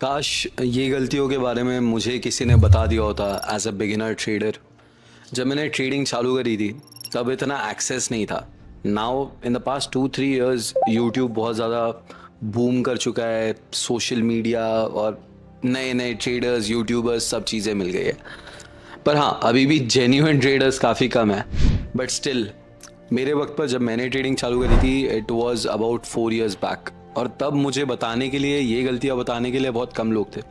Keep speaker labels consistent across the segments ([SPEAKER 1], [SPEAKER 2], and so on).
[SPEAKER 1] काश ये गलतियों के बारे में मुझे किसी ने बता दिया होता एज अ बिगिनर ट्रेडर। जब मैंने ट्रेडिंग चालू करी थी तब इतना एक्सेस नहीं था। Now in the past 2-3 years YouTube बहुत ज़्यादा बूम कर चुका है, सोशल मीडिया और नए नए ट्रेडर्स, यूट्यूबर्स, सब चीज़ें मिल गई है। पर हाँ, अभी भी जेन्युइन ट्रेडर्स काफ़ी कम है। बट स्टिल मेरे वक्त पर जब मैंने ट्रेडिंग चालू करी थी it was about 4 years back, और तब मुझे बताने के लिए, ये गलतियाँ बताने के लिए बहुत कम लोग थे।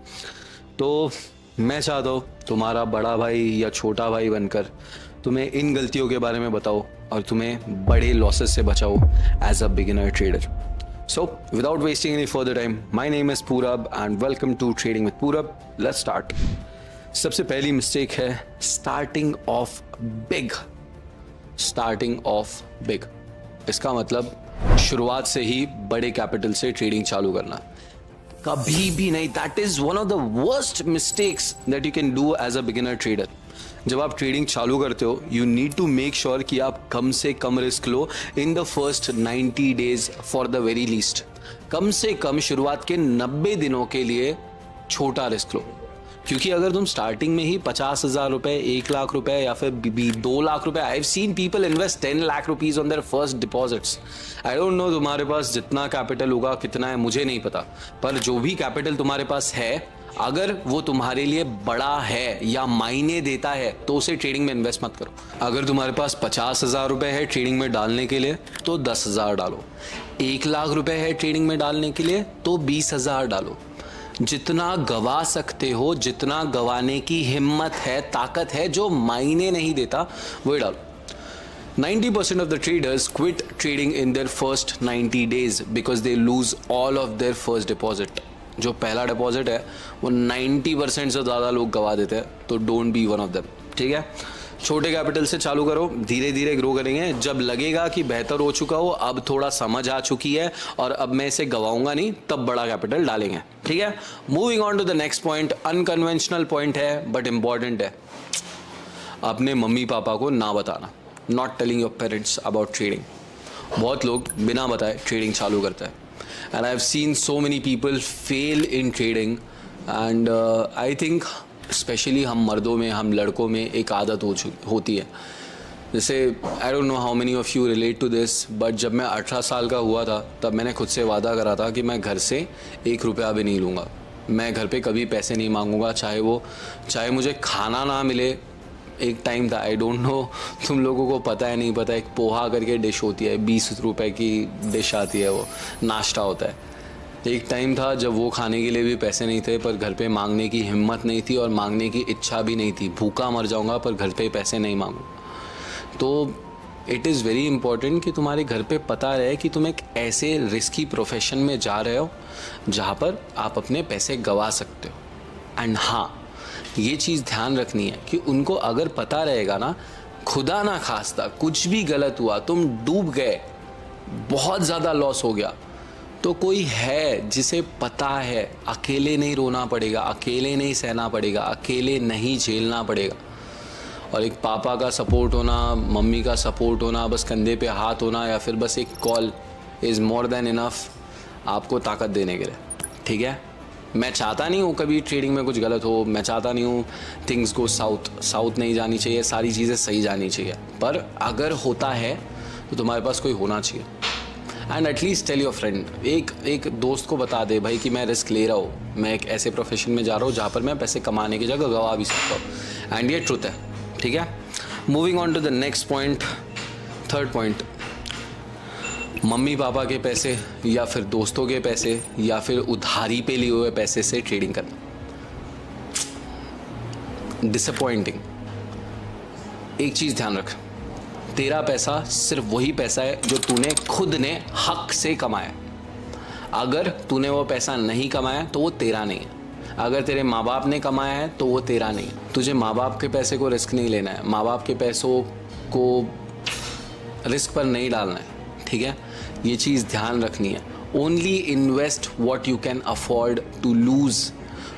[SPEAKER 1] तो मैं चाहता हूँ तुम्हारा बड़ा भाई या छोटा भाई बनकर तुम्हें इन गलतियों के बारे में बताओ और तुम्हें बड़े लॉसेस से बचाओ as a beginner trader. So without wasting any further time, my name is Purab and welcome to trading with Purab. Let's start. सबसे पहली मिस्टेक है starting of big. Starting of big इसका मतलब शुरुआत से ही बड़े कैपिटल से ट्रेडिंग चालू करना। कभी भी नहीं। That is one of the worst mistakes that you can do as a beginner trader. जब आप ट्रेडिंग चालू करते हो you need to make sure कि आप कम से कम रिस्क लो in the first 90 days for the very least. कम से कम शुरुआत के 90 दिनों के लिए छोटा रिस्क लो, क्योंकि अगर तुम स्टार्टिंग में ही 50,000 रुपए, 1 लाख रुपए या फिर 2 लाख रुपए, आई have seen people invest 10 lakh rupees on their first deposits. I don't no तुम्हारे पास जितना कैपिटल होगा, कितना है मुझे नहीं पता, पर जो भी कैपिटल तुम्हारे पास है अगर वो तुम्हारे लिए बड़ा है या मायने देता है तो उसे ट्रेडिंग में इन्वेस्ट मत करो। अगर तुम्हारे पास 50,000 रुपए है ट्रेडिंग में डालने के लिए तो 10,000 डालो। 1 लाख रुपए है ट्रेडिंग में डालने के लिए तो 20,000 डालो। जितना गवा सकते हो, जितना गवाने की हिम्मत है, ताकत है, जो मायने नहीं देता वही डालो। 90% of the traders quit trading in their first 90 days because they lose all of their first deposit। जो पहला डिपॉजिट है वो 90% से ज़्यादा लोग गवा देते हैं, तो don't be one of them. ठीक है, छोटे कैपिटल से चालू करो, धीरे धीरे ग्रो करेंगे। जब लगेगा कि बेहतर हो चुका हो, अब थोड़ा समझ आ चुकी है और अब मैं इसे गवाऊंगा नहीं, तब बड़ा कैपिटल डालेंगे। ठीक है, moving on to the next point. Unconventional point है बट इंपॉर्टेंट है। अपने मम्मी पापा को ना बताना। Not telling your parents about trading. बहुत लोग बिना बताए ट्रेडिंग चालू करते हैं and I have seen so many people fail in trading and I think specially हम मर्दों में, हम लड़कों में एक आदत होती है। जैसे I don't know how many of you relate to this, but जब मैं 18 साल का हुआ था तब मैंने खुद से वादा करा था कि मैं घर से 1 रुपया भी नहीं लूँगा। मैं घर पे कभी पैसे नहीं मांगूंगा, चाहे मुझे खाना ना मिले। एक टाइम था, आई डोंट नो तुम लोगों को पता है नहीं पता, एक पोहा करके डिश होती है, 20 रुपए की डिश आती है, वो नाश्ता होता है। एक टाइम था जब वो खाने के लिए भी पैसे नहीं थे, पर घर पे मांगने की हिम्मत नहीं थी और मांगने की इच्छा भी नहीं थी। भूखा मर जाऊंगा पर घर पे पैसे नहीं मांगू। तो इट इज़ वेरी इंपॉर्टेंट कि तुम्हारे घर पे पता रहे कि तुम एक ऐसे रिस्की प्रोफेशन में जा रहे हो जहाँ पर आप अपने पैसे गवा सकते हो। एंड हाँ, ये चीज़ ध्यान रखनी है कि उनको अगर पता रहेगा ना, खुदा ना खास्ता कुछ भी गलत हुआ, तुम डूब गए, बहुत ज़्यादा लॉस हो गया, तो कोई है जिसे पता है अकेले नहीं रोना पड़ेगा, अकेले नहीं सहना पड़ेगा, अकेले नहीं झेलना पड़ेगा। और एक पापा का सपोर्ट होना, मम्मी का सपोर्ट होना, बस कंधे पे हाथ होना या फिर बस एक call is more than enough आपको ताकत देने के लिए। ठीक है, मैं चाहता नहीं हूँ कभी ट्रेडिंग में कुछ गलत हो, मैं चाहता नहीं हूँ थिंग्स गो साउथ नहीं जानी चाहिए, सारी चीज़ें सही जानी चाहिए, पर अगर होता है तो तुम्हारे पास कोई होना चाहिए। And at least tell your friend, एक दोस्त को बता दे भाई कि मैं रिस्क ले रहा हूँ, मैं एक ऐसे प्रोफेशन में जा रहा हूँ जहाँ पर मैं पैसे कमाने की जगह गवा भी सकता हूँ। एंड ये ट्रुथ है। ठीक है, moving on to the next point, third point. मम्मी पापा के पैसे या फिर दोस्तों के पैसे या फिर उधारी पे लिए हुए पैसे से ट्रेडिंग करना डिसअपॉइंटिंग। एक चीज़ ध्यान रख, तेरा पैसा सिर्फ वही पैसा है जो तूने खुद ने हक से कमाया। अगर तूने वो पैसा नहीं कमाया तो वो तेरा नहीं है। अगर तेरे माँ बाप ने कमाया है तो वो तेरा नहीं है। तुझे माँ बाप के पैसे को रिस्क नहीं लेना है, माँ बाप के पैसों को रिस्क पर नहीं डालना है। ठीक है, ये चीज़ ध्यान रखनी है। Only invest what you can afford to lose.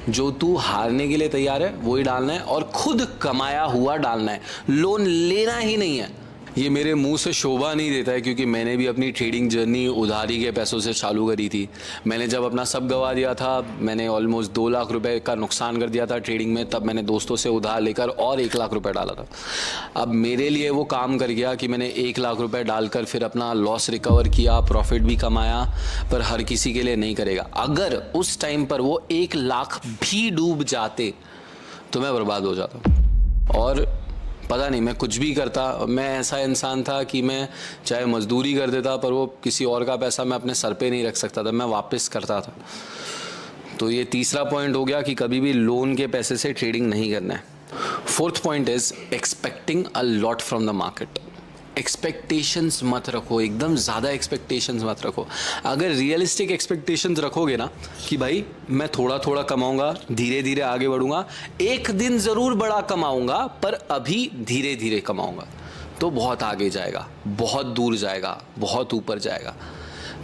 [SPEAKER 1] जो तू हारने के लिए तैयार है वही डालना है और खुद कमाया हुआ डालना है। लोन लेना ही नहीं है। ये मेरे मुंह से शोभा नहीं देता है, क्योंकि मैंने भी अपनी ट्रेडिंग जर्नी उधारी के पैसों से चालू करी थी। मैंने जब अपना सब गंवा दिया था, मैंने ऑलमोस्ट 2 लाख रुपए का नुकसान कर दिया था ट्रेडिंग में, तब मैंने दोस्तों से उधार लेकर और 1 लाख रुपए डाला था। अब मेरे लिए वो काम कर गया कि मैंने 1 लाख रुपए डालकर फिर अपना लॉस रिकवर किया, प्रॉफिट भी कमाया, पर हर किसी के लिए नहीं करेगा। अगर उस टाइम पर वो 1 लाख भी डूब जाते तो मैं बर्बाद हो जाता। और पता नहीं मैं कुछ भी करता, मैं ऐसा इंसान था कि मैं चाहे मजदूरी कर देता, पर वो किसी और का पैसा मैं अपने सर पे नहीं रख सकता था, मैं वापस करता था। तो ये तीसरा पॉइंट हो गया कि कभी भी लोन के पैसे से ट्रेडिंग नहीं करना है। Fourth point is expecting a lot from the market. Expectations मत रखो, एकदम ज़्यादा एक्सपेक्टेशंस मत रखो। अगर रियलिस्टिक एक्सपेक्टेशंस रखोगे ना कि भाई मैं थोड़ा थोड़ा कमाऊंगा, धीरे धीरे आगे बढ़ूंगा, एक दिन ज़रूर बड़ा कमाऊंगा, पर अभी धीरे धीरे कमाऊंगा, तो बहुत आगे जाएगा, बहुत दूर जाएगा, बहुत ऊपर जाएगा।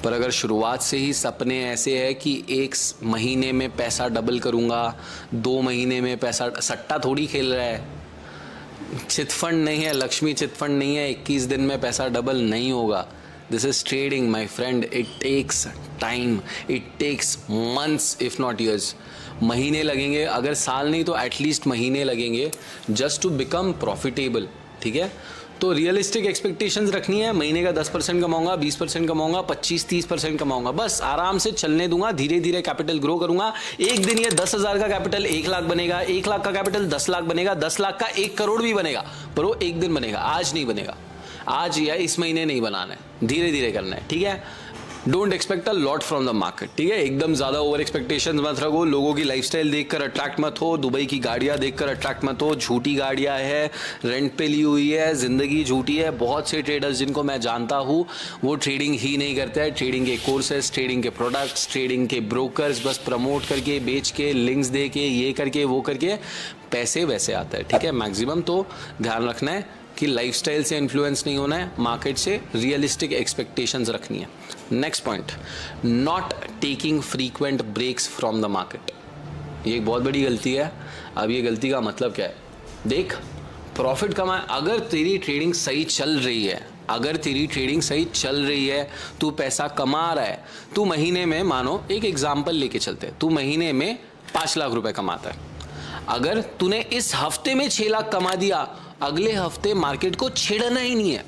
[SPEAKER 1] पर अगर शुरुआत से ही सपने ऐसे है कि 1 महीने में पैसा डबल करूंगा, 2 महीने में पैसा, सट्टा थोड़ी खेल रहा है, चिटफंड नहीं है, लक्ष्मी चिटफंड नहीं है, 21 दिन में पैसा डबल नहीं होगा। This is trading my friend, it takes time, it takes months if not years. महीने लगेंगे, अगर साल नहीं तो एटलीस्ट महीने लगेंगे जस्ट टू बिकम प्रॉफिटेबल। ठीक है, तो रियलिस्टिक एक्सपेक्टेशंस रखनी है। महीने का 10% कमाऊंगा, 20% कमाऊंगा, 25-30% कमाऊंगा, बस आराम से चलने दूंगा, धीरे धीरे कैपिटल ग्रो करूंगा। एक दिन ये 10,000 का कैपिटल 1 लाख बनेगा, 1 लाख का कैपिटल 10 लाख बनेगा, 10 लाख का 1 करोड़ भी बनेगा, पर वो एक दिन बनेगा, आज नहीं बनेगा, आज या इस महीने नहीं बनाना है, धीरे धीरे करना है। ठीक है, don't expect a lot from the market. ठीक है, एकदम ज्यादा ओवर एक्सपेक्टेशंस मत रखो, लोगों की लाइफस्टाइल देखकर अट्रैक्ट मत हो, दुबई की गाड़ियां देखकर अट्रैक्ट मत हो, झूठी गाड़ियां है, रेंट पे ली हुई है, जिंदगी झूठी है। बहुत से ट्रेडर्स जिनको मैं जानता हूं वो ट्रेडिंग ही नहीं करते हैं। ट्रेडिंग के कोर्सेस, ट्रेडिंग के प्रोडक्ट्स, ट्रेडिंग के ब्रोकर्स बस प्रमोट करके, बेच के, लिंक्स दे के, ये करके वो करके पैसे वैसे आता है। ठीक है, मैक्सिमम तो ध्यान रखना है कि लाइफस्टाइल से इन्फ्लुएंस नहीं होना है, मार्केट से रियलिस्टिक एक्सपेक्टेशंस रखनी है। Next point, not taking frequent breaks from the market. ये एक बहुत बड़ी गलती है। अब ये गलती का मतलब क्या है? देख, प्रॉफिट कमाए, अगर तेरी ट्रेडिंग सही चल रही है, अगर तेरी ट्रेडिंग सही चल रही है, तू पैसा कमा रहा है, तू महीने में, मानो एक एग्जाम्पल लेके चलते, तू महीने में 5 लाख रुपए कमाता है। अगर तूने इस हफ्ते में 6 लाख कमा दिया, अगले हफ्ते मार्केट को छेड़ना ही नहीं है।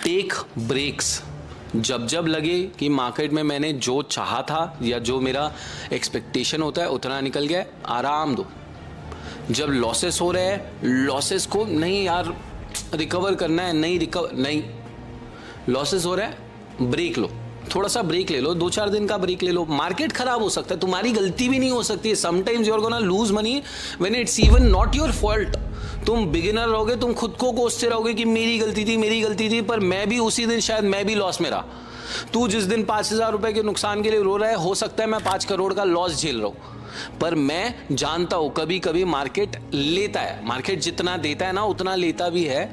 [SPEAKER 1] Take breaks. जब जब लगे कि मार्केट में मैंने जो चाहा था या जो मेरा एक्सपेक्टेशन होता है उतना निकल गया, आराम दो। जब लॉसेस हो रहे हैं, लॉसेस को नहीं यार रिकवर करना है, नहीं लॉसेस हो रहा है, ब्रेक लो, थोड़ा सा ब्रेक ले लो, 2-4 दिन का ब्रेक ले लो। मार्केट खराब हो सकता है, तुम्हारी गलती भी नहीं हो सकती है। Sometimes you are gonna lose money when it's even not your fault. तुम बिगिनर रहोगे, तुम खुद को कोसते रहोगे कि मेरी गलती थी, पर मैं भी उसी दिन शायद मैं भी लॉस में रहा। तू जिस दिन 5,000 रुपए के नुकसान के लिए रो रहा है, हो सकता है मैं 5 करोड़ का लॉस झेल रहा हूं, पर मैं जानता हूं कभी कभी मार्केट लेता है, मार्केट जितना देता है ना उतना लेता भी है।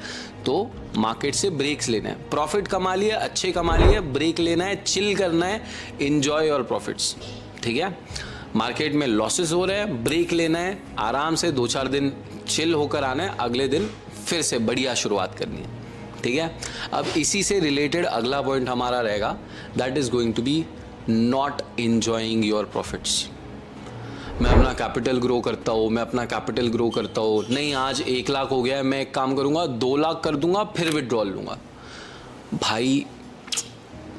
[SPEAKER 1] तो मार्केट से ब्रेक्स लेना है। प्रॉफिट कमा लिए, अच्छे कमा लिए, ब्रेक लेना है, चिल करना है, एंजॉय योर प्रॉफिट्स। ठीक है, मार्केट में लॉसेस हो रहे हैं, ब्रेक लेना है, आराम से 2-4 दिन चिल होकर आना है, अगले दिन फिर से बढ़िया शुरुआत करनी है। ठीक है, अब इसी से रिलेटेड अगला पॉइंट हमारा रहेगा, that is going to be not enjoying your profits. मैं अपना कैपिटल ग्रो करता हूँ, नहीं आज 1 लाख हो गया है, मैं एक काम करूंगा 2 लाख कर दूंगा, फिर विड्रॉल लूंगा। भाई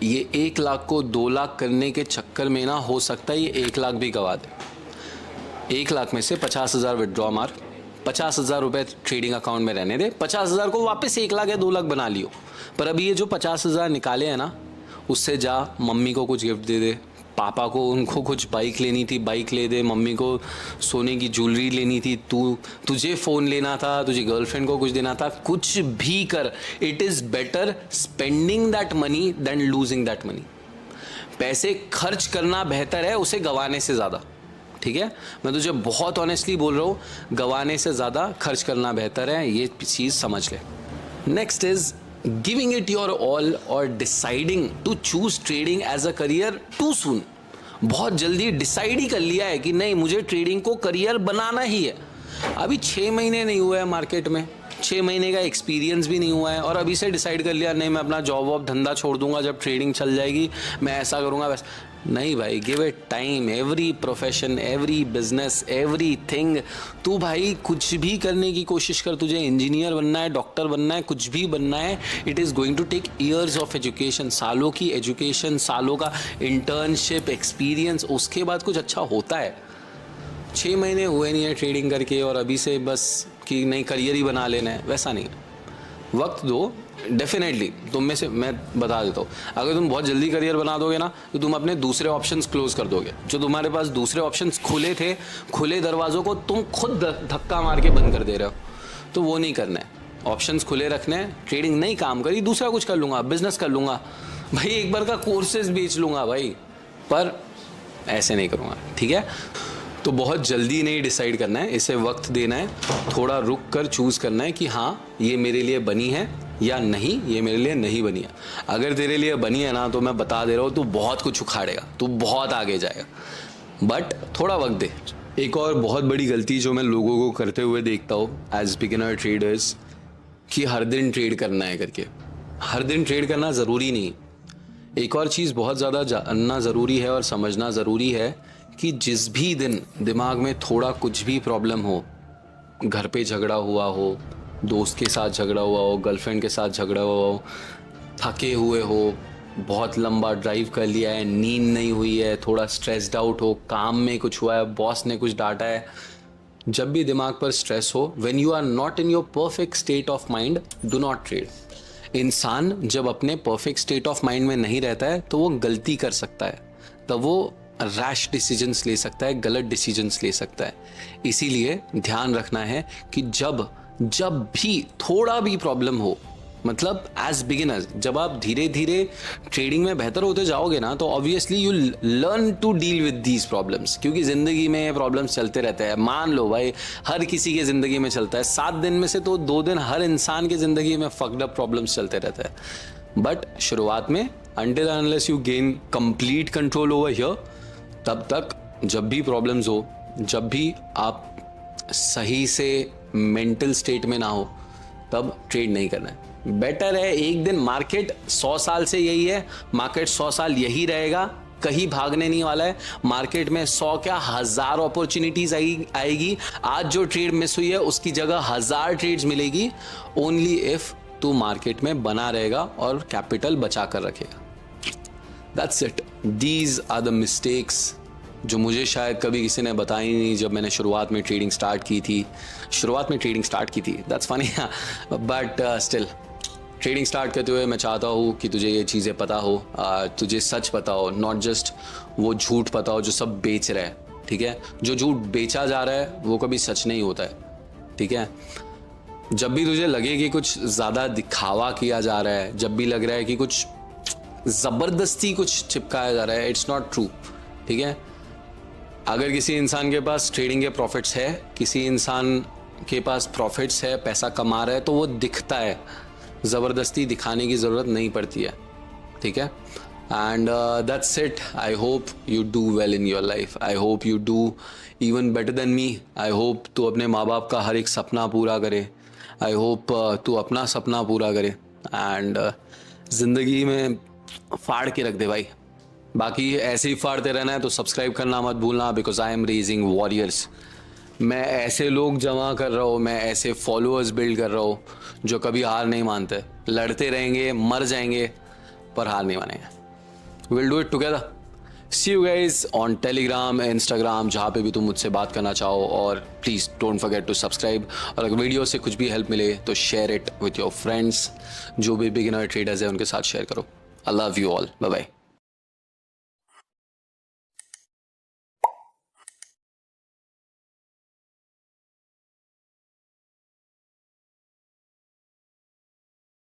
[SPEAKER 1] ये 1 लाख को 2 लाख करने के चक्कर में ना हो सकता है ये 1 लाख भी गवा दे। 1 लाख में से 50,000 विड्रॉ मार, 50,000 रुपए ट्रेडिंग अकाउंट में रहने दे, 50,000 को वापस 1 लाख या 2 लाख बना लियो। पर अभी ये जो 50,000 निकाले हैं ना, उससे जा मम्मी को कुछ गिफ्ट दे दे, पापा को उनको कुछ बाइक लेनी थी बाइक ले दे, मम्मी को सोने की ज्वेलरी लेनी थी, तुझे फ़ोन लेना था, तुझे गर्लफ्रेंड को कुछ देना था, कुछ भी कर। It is better spending that money then losing that money. पैसे खर्च करना बेहतर है उसे गंवाने से ज़्यादा। ठीक है, मैं तुझे बहुत ऑनेस्टली बोल रहा हूँ, गंवाने से ज़्यादा खर्च करना बेहतर है, ये चीज़ समझ ले। Next is giving it your all और deciding to choose trading as a career too soon. बहुत जल्दी डिसाइड ही कर लिया है कि नहीं मुझे ट्रेडिंग को करियर बनाना ही है। अभी 6 महीने नहीं हुए हैं मार्केट में, 6 महीने का एक्सपीरियंस भी नहीं हुआ है और अभी से डिसाइड कर लिया नहीं मैं अपना जॉब वॉब धंधा छोड़ दूंगा जब ट्रेडिंग चल जाएगी, मैं ऐसा करूंगा वैसा। नहीं भाई, give it time. Every profession, every business, every thing, तू भाई कुछ भी करने की कोशिश कर, तुझे इंजीनियर बनना है, डॉक्टर बनना है, कुछ भी बनना है, it is going to take years of education, सालों की एजुकेशन, सालों का इंटर्नशिप एक्सपीरियंस, उसके बाद कुछ अच्छा होता है। 6 महीने हुए नहीं है ट्रेडिंग करके और अभी से बस कि नहीं करियर ही बना लेना है, वैसा नहीं है। वक्त दो, डेफिनेटली तुम में से मैं बता देता हूँ, अगर तुम बहुत जल्दी करियर बना दोगे ना तो तुम अपने दूसरे ऑप्शंस क्लोज कर दोगे। जो तुम्हारे पास दूसरे ऑप्शंस खुले थे, खुले दरवाजों को तुम खुद धक्का मार के बंद कर दे रहे हो, तो वो नहीं करना है। ऑप्शंस खुले रखने हैं। ट्रेडिंग नहीं काम करी, दूसरा कुछ कर लूँगा, बिजनेस कर लूँगा भाई, एक बार का कोर्सेज बेच लूँगा भाई, पर ऐसे नहीं करूँगा, ठीक है। तो बहुत जल्दी नहीं डिसाइड करना है, इसे वक्त देना है, थोड़ा रुक कर चूज़ करना है कि हाँ ये मेरे लिए बनी है या नहीं, ये मेरे लिए नहीं बनी है। अगर तेरे लिए बनी है ना तो मैं बता दे रहा हूँ, तू बहुत कुछ उखाड़ेगा, तू बहुत आगे जाएगा, बट थोड़ा वक्त दे। एक और बहुत बड़ी गलती जो मैं लोगों को करते हुए देखता हूँ एज बिगिनर ट्रेडर्स, कि हर दिन ट्रेड करना है करके। हर दिन ट्रेड करना ज़रूरी नहीं। एक और चीज़ बहुत ज़्यादा जानना ज़रूरी है और समझना ज़रूरी है कि जिस भी दिन दिमाग में थोड़ा कुछ भी प्रॉब्लम हो, घर पे झगड़ा हुआ हो, दोस्त के साथ झगड़ा हुआ हो, गर्लफ्रेंड के साथ झगड़ा हुआ हो, थके हुए हो, बहुत लंबा ड्राइव कर लिया है, नींद नहीं हुई है, थोड़ा स्ट्रेस्ड आउट हो, काम में कुछ हुआ है, बॉस ने कुछ डांटा है, जब भी दिमाग पर स्ट्रेस हो, when you are not in your perfect state of mind, do not trade. इंसान जब अपने परफेक्ट स्टेट ऑफ माइंड में नहीं रहता है तो वो गलती कर सकता है, तब वो रैश डिसीजंस ले सकता है, गलत डिसीजंस ले सकता है। इसीलिए ध्यान रखना है कि जब भी थोड़ा भी प्रॉब्लम हो, मतलब एज बिगिनर्स जब आप धीरे धीरे ट्रेडिंग में बेहतर होते जाओगे ना तो obviously you learn to deal with these problems, क्योंकि ज़िंदगी में प्रॉब्लम्स चलते रहते हैं। मान लो भाई हर किसी के ज़िंदगी में चलता है, 7 दिन में से तो 2 दिन हर इंसान की ज़िंदगी में फक्ड अप प्रॉब्लम्स चलते रहते हैं। बट शुरुआत में until unless you gain complete control over here, तब तक जब भी प्रॉब्लम्स हो, जब भी आप सही से मेंटल स्टेट में ना हो, तब ट्रेड नहीं करना है। बेटर है एक दिन, मार्केट 100 साल से यही है, मार्केट 100 साल यही रहेगा, कहीं भागने नहीं वाला है। मार्केट में 100 क्या 1000 अपॉर्चुनिटीज आएगी। आज जो ट्रेड मिस हुई है उसकी जगह 1000 ट्रेड्स मिलेगी, ओनली इफ तू मार्केट में बना रहेगा और कैपिटल बचा कर रखेगा। That's it. These are the mistakes जो मुझे शायद कभी किसी ने बताई नहीं जब मैंने शुरुआत में ट्रेडिंग स्टार्ट की थी। That's funny, but still trading start करते हुए मैं चाहता हूँ कि तुझे ये चीज़ें पता हो, तुझे सच पता हो, नॉट जस्ट वो झूठ पता हो जो सब बेच रहा है, ठीक है। जो झूठ बेचा जा रहा है वो कभी सच नहीं होता है, ठीक है। जब भी तुझे लगे कि कुछ ज़्यादा दिखावा किया जा रहा है, जब भी लग रहा है कि कुछ ज़बरदस्ती कुछ चिपकाया जा रहा है, इट्स नॉट ट्रू, ठीक है। अगर किसी इंसान के पास ट्रेडिंग के प्रॉफिट्स है, किसी इंसान के पास प्रॉफिट्स है, पैसा कमा रहा है, तो वो दिखता है, ज़बरदस्ती दिखाने की ज़रूरत नहीं पड़ती है, ठीक है। And that's it. I hope you do well in your life, I hope you do even better than me. I hope तू अपने माँ बाप का हर एक सपना पूरा करे, आई होप तू अपना सपना पूरा करे एंड ज़िंदगी में फाड़ के रख दे भाई। बाकी ऐसे ही फाड़ते रहना है तो सब्सक्राइब करना मत भूलना, because I am raising warriors. मैं ऐसे लोग जमा कर रहा हूँ, मैं ऐसे फॉलोअर्स बिल्ड कर रहा हूँ जो कभी हार नहीं मानते, लड़ते रहेंगे, मर जाएंगे, पर हार नहीं मानेंगे। Will do it together. See you guys on Telegram, Instagram, जहाँ पे भी तुम मुझसे बात करना चाहो, और please don't forget to subscribe. और अगर वीडियो से कुछ भी हेल्प मिले तो share it with your friends, जो भी बिगिनर ट्रेडर्स है उनके साथ शेयर करो। I love you all, bye bye.